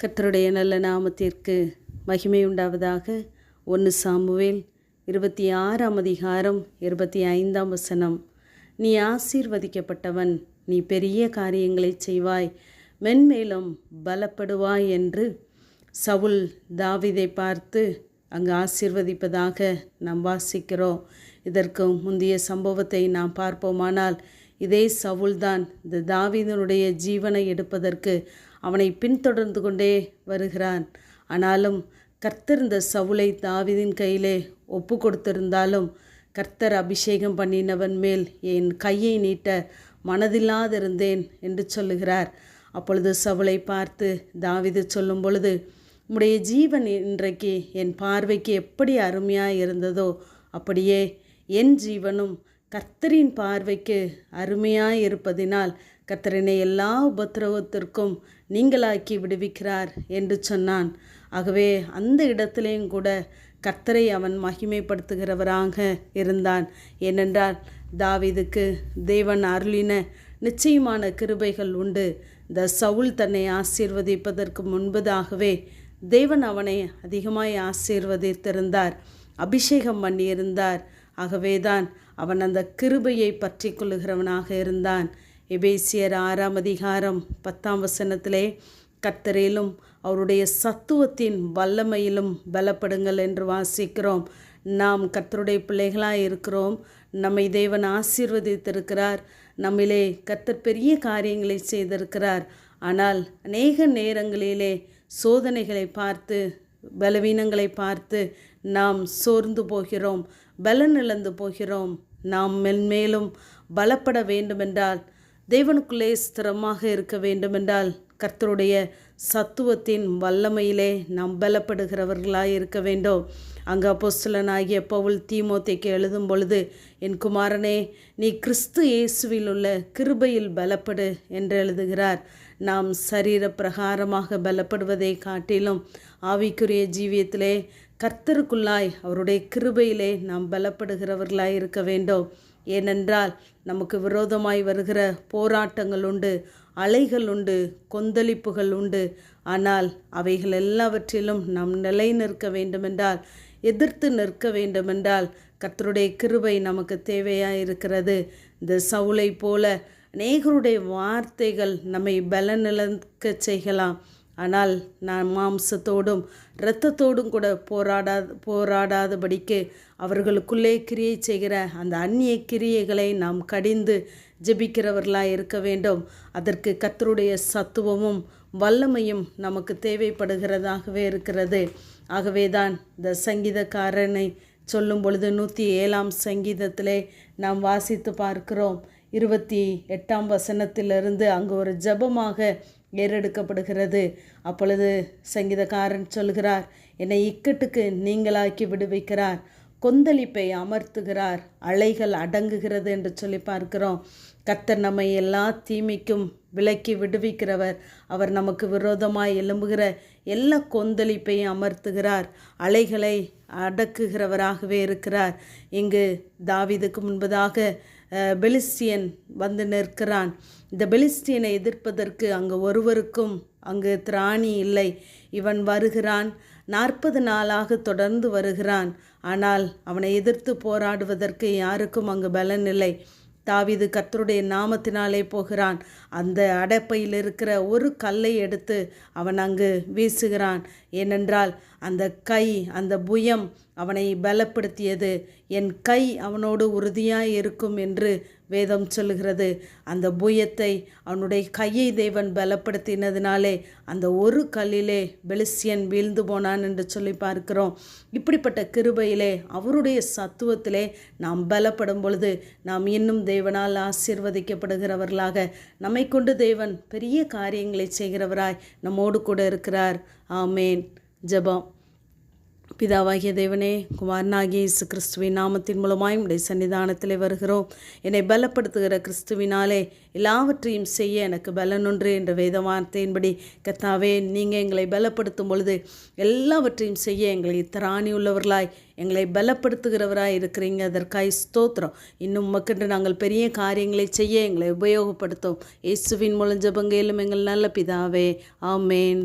கர்த்தருடைய நல்ல நாமத்திற்கு மகிமை உண்டாவதாக. 1 சாமுவேல் 26ஆம் அதிகாரம் 25ஆம் வசனம். நீ ஆசீர்வதிக்கப்பட்டவன், நீ பெரிய காரியங்களை செய்வாய், மென்மேலும் பலப்படுவாய் என்று சவுல் தாவீதை பார்த்து அங்கு ஆசீர்வதிப்பதாக நாம் வாசிக்கிறோம். இதற்கு முந்தைய சம்பவத்தை நாம் பார்ப்போமானால், இதே சவுல்தான் இந்த தாவீதனுடைய ஜீவனை எடுப்பதற்கு அவனை பின்தொடர்ந்து கொண்டே வருகிறான். ஆனாலும் கர்த்தர் இந்த சவுலை தாவீதின் கையிலே ஒப்பு கொடுத்திருந்தாலும், கர்த்தர் அபிஷேகம் பண்ணினவன் மேல் என் கையை நீட்ட மனதில்லாதிருந்தேன் என்று சொல்லுகிறார். அப்பொழுது சவுலை பார்த்து தாவீது சொல்லும் பொழுது, உம்முடைய ஜீவன் இன்றைக்கு என் பார்வைக்கு எப்படி அருமையாக இருந்ததோ அப்படியே என் ஜீவனும் கர்த்தரின் பார்வைக்கு அருமையாக இருப்பதினால் கர்த்தரினை எல்லா உபத்திரவத்திற்கும் நீங்களாக்கி விடுவிக்கிறார் என்று சொன்னான். ஆகவே அந்த இடத்திலேயும் கூட கர்த்தரை அவன் மகிமைப்படுத்துகிறவராக இருந்தான். ஏனென்றால் தாவீதுக்கு தேவன் அருளின நிச்சயமான கிருபைகள் உண்டு. இந்த சவுல் தன்னை ஆசீர்வதிப்பதற்கு முன்பதாகவே தேவன் அவனை அதிகமாய் ஆசீர்வதித்திருந்தார், அபிஷேகம் பண்ணியிருந்தார். ஆகவேதான் அவன் அந்த கிருபையை பற்றி கொள்ளுகிறவனாக இருந்தான். எபேசியர் 6ஆம் அதிகாரம் 10ஆம் வசனத்திலே, கர்த்தரிலும் அவருடைய சத்துவத்தின் வல்லமையிலும் பலப்படுங்கள் என்று வாசிக்கிறோம். நாம் கர்த்தருடைய பிள்ளைகளாக இருக்கிறோம். நம்மை தேவன் ஆசீர்வதித்திருக்கிறார். நம்மிலே கர்த்தர் பெரிய காரியங்களை செய்திருக்கிறார். ஆனால் அநேக நேரங்களிலே சோதனைகளை பார்த்து, பலவீனங்களை பார்த்து நாம் சோர்ந்து போகிறோம், பலன் இழந்து போகிறோம். நாம் மென்மேலும் பலப்பட வேண்டுமென்றால், தேவனுக்குள்ளே ஸ்திரமாக இருக்க வேண்டுமென்றால், கர்த்தருடைய சத்துவத்தின் வல்லமையிலே நாம் பலப்படுகிறவர்களாக இருக்க வேண்டும். அங்கு அப்போஸ்தலனாகிய பவுல் தீமோத்தேயுக்கு எழுதும் பொழுது, என் குமாரனே, நீ கிறிஸ்து இயேசுவில் உள்ள கிருபையில் பலப்படு என்று எழுதுகிறார். நாம் சரீர பிரகாரமாக பலப்படுவதை காட்டிலும் ஆவிக்குரிய ஜீவியத்திலே கர்த்தருக்குள்ளாய் அவருடைய கிருபையிலே நாம் பலப்படுகிறவர்களாய் இருக்க வேண்டும். ஏனென்றால் நமக்கு விரோதமாய் வருகிற போராட்டங்கள் உண்டு, அலைகள் உண்டு, கொந்தளிப்புகள் உண்டு. ஆனால் அவைகள் எல்லாவற்றிலும் நாம் நிலை நிற்க வேண்டுமென்றால், எதிர்த்து நிற்க வேண்டுமென்றால் கர்த்தருடைய கிருபை நமக்கு தேவையாக இருக்கிறது. இந்த சவுலை போல அநேகருடைய வார்த்தைகள் நம்மை பலனிழக்க செய்யலாம். ஆனால் நான் மாம்சத்தோடும் இரத்தத்தோடும் கூட போராடாதபடிக்கு அவர்களுக்குள்ளே கிரியை செய்கிற அந்த அந்நிய கிரியைகளை நாம் கடிந்து ஜெபிக்கிறவர்களாக இருக்க வேண்டும். அதற்கு கர்த்தருடைய சத்துவமும் வல்லமையும் நமக்கு தேவைப்படுகிறதாகவே இருக்கிறது. ஆகவே தான் இந்த சங்கீதக்காரனை சொல்லும் பொழுது 107ஆம் சங்கீதத்திலே நாம் வாசித்து பார்க்கிறோம். 28ஆம் வசனத்திலிருந்து அங்கு ஒரு ஜெபமாக ஏறெடுக்கப்படுகிறது. அப்பொழுது சங்கீதக்காரன் சொல்கிறார், என்னை இக்கட்டுக்கு நீங்களாக்கி விடுவிக்கிறார், கொந்தளிப்பை அமர்த்துகிறார், அலைகள் அடங்குகிறது என்று சொல்லி பார்க்கிறோம். கர்த்தர் நம்மை எல்லா தீமைக்கும் விலக்கி விடுவிக்கிறவர். அவர் நமக்கு விரோதமாய் எழும்புகிற எல்லா கொந்தளிப்பையும் அமர்த்துகிறார், அலைகளை அடக்குகிறவராகவே இருக்கிறார். இங்கு தாவீதுக்கு முன்பதாக பெலிஸ்தியன் வந்து நிற்கிறான். இந்த பெலிஸ்தியனை எதிர்ப்பதற்கு அங்கு ஒருவருக்கும் அங்கு திராணி இல்லை. இவன் வருகிறான், 40 நாளாக தொடர்ந்து வருகிறான். ஆனால் அவனை எதிர்த்து போராடுவதற்கு யாருக்கும் அங்கு பலன் இல்லை. தாவீது கர்த்தருடைய நாமத்தினாலே போகிறான். அந்த அடைப்பையில் இருக்கிற ஒரு கல்லை எடுத்து அவன் அங்கு வீசுகிறான். ஏனென்றால் அந்த கை, அந்த புயம் அவனை பலப்படுத்தியது. என் கை அவனோடு உறுதியாக இருக்கும் என்று வேதம் சொல்லுகிறது. அந்த புயத்தை, அவனுடைய கையை தேவன் பலப்படுத்தினதினாலே அந்த ஒரு கல்லிலே பெலிஸ்தியன் வீழ்ந்து போனான் என்று சொல்லி பார்க்கிறோம். இப்படிப்பட்ட கிருபையிலே, அவருடைய சத்துவத்திலே நாம் பலப்படும் பொழுது நாம் இன்னும் தேவனால் ஆசீர்வதிக்கப்படுகிறவர்களாக, நம்மை கொண்டு தேவன் பெரிய காரியங்களை செய்கிறவராய் நம்மோடு கூட இருக்கிறார். ஆமேன். ஜெபம். பிதாவாகிய தேவனே, குமாரனாகிய இயேசு கிறிஸ்துவின் நாமத்தின் மூலமாய் உம்முடைய சன்னிதானத்திலே வருகிறோம். என்னை பலப்படுத்துகிற கிறிஸ்துவினாலே எல்லாவற்றையும் செய்ய எனக்கு பலனொன்று என்ற வேத வார்த்தையின்படி கர்த்தாவே, நீங்கள் எங்களை பலப்படுத்தும் பொழுது எல்லாவற்றையும் செய்ய எங்களை திராணி உள்ளவர்களாய், எங்களை பலப்படுத்துகிறவராய் இருக்கிறீங்க. அதற்காய் ஸ்தோத்திரம். இன்னும் உமக்கென்று நாங்கள் பெரிய காரியங்களை செய்ய எங்களை உபயோகப்படுத்தும். இயேசுவின் மூலம் ஜெபங்கேலும் எங்கள் நல்ல பிதாவே. ஆமேன்.